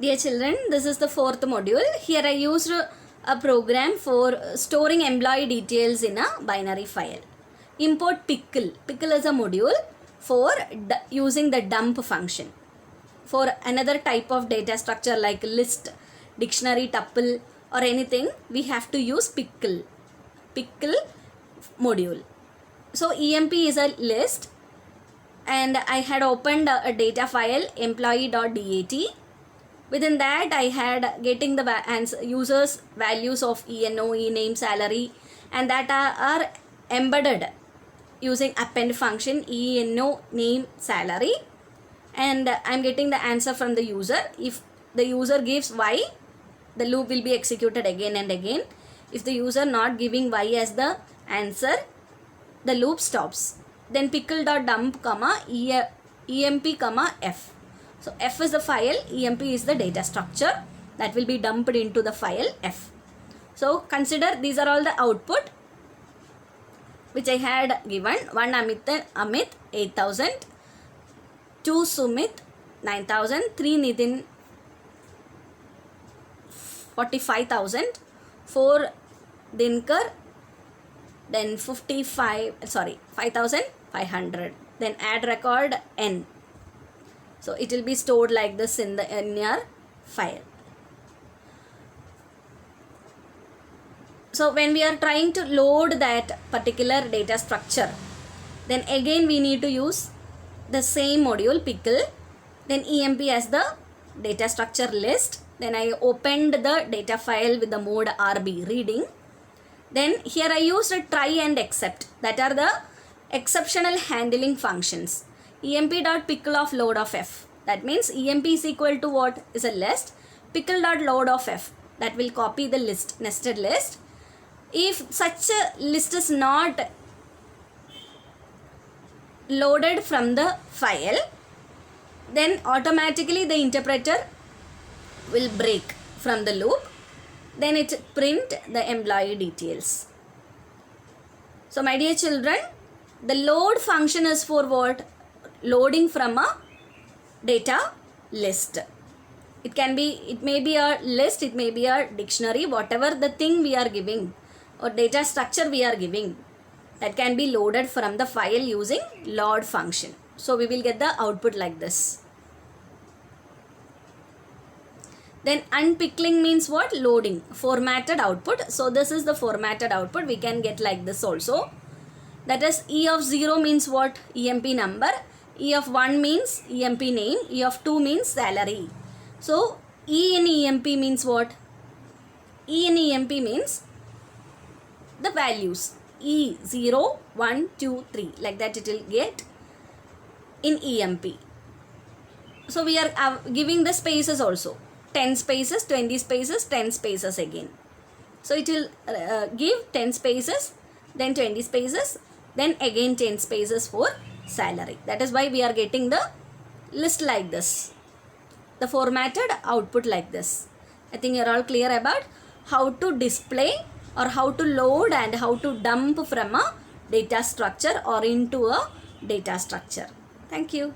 Dear children, this is the fourth module. Here I used a program for storing employee details in a binary file. Import pickle. Pickle is a module for using the dump function. For another type of data structure like list, dictionary, tuple or anything, we have to use pickle. Pickle module. So EMP is a list and I had opened a data file employee.dat. Within that I had getting the users values of ENO, name, salary, and that are embedded using append function ENO, name, salary, and I'm getting the answer from the user. If the user gives Y, the loop will be executed again and again. If the user not giving Y as the answer, the loop stops. Then pickle.dump emp f. So f is the file, emp is the data structure that will be dumped into the file f. So consider these are all the output which I had given. 1 Amit 8000, 2 Sumit 9000, 3 Nitin 45,000, 4 Dinkar, then 5,500. Then add record n. So it will be stored like this in your file. So when we are trying to load that particular data structure, then again we need to use the same module pickle, then emp as the data structure list. Then I opened the data file with the mode RB, reading. Then here I used a try and except, that are the exceptional handling functions. emp.pickle of load of f, that means emp is equal to what is a list, pickle.load of f, that will copy the list, nested list. If such a list is not loaded from the file, then automatically the interpreter will break from the loop. Then it print the employee details. So my dear children, the load function is for what? Loading from a data list. It may be a list, it may be a dictionary, whatever the thing we are giving or data structure we are giving, that can be loaded from the file using load function. So we will get the output like this. Then unpickling means what? Loading, formatted output. So this is the formatted output. We can get like this also. That is E of 0 means what? EMP number. E of 1 means EMP name. E of 2 means salary. So E in EMP means what? E in EMP means the values. E 0, 1, 2, 3. Like that it will get in EMP. So we are giving the spaces also. 10 spaces, 20 spaces, 10 spaces again. So it will give 10 spaces, then 20 spaces, then again 10 spaces for salary. That is why we are getting the list like this, the formatted output like this. I think you are all clear about how to display or how to load and how to dump from a data structure or into a data structure. Thank you.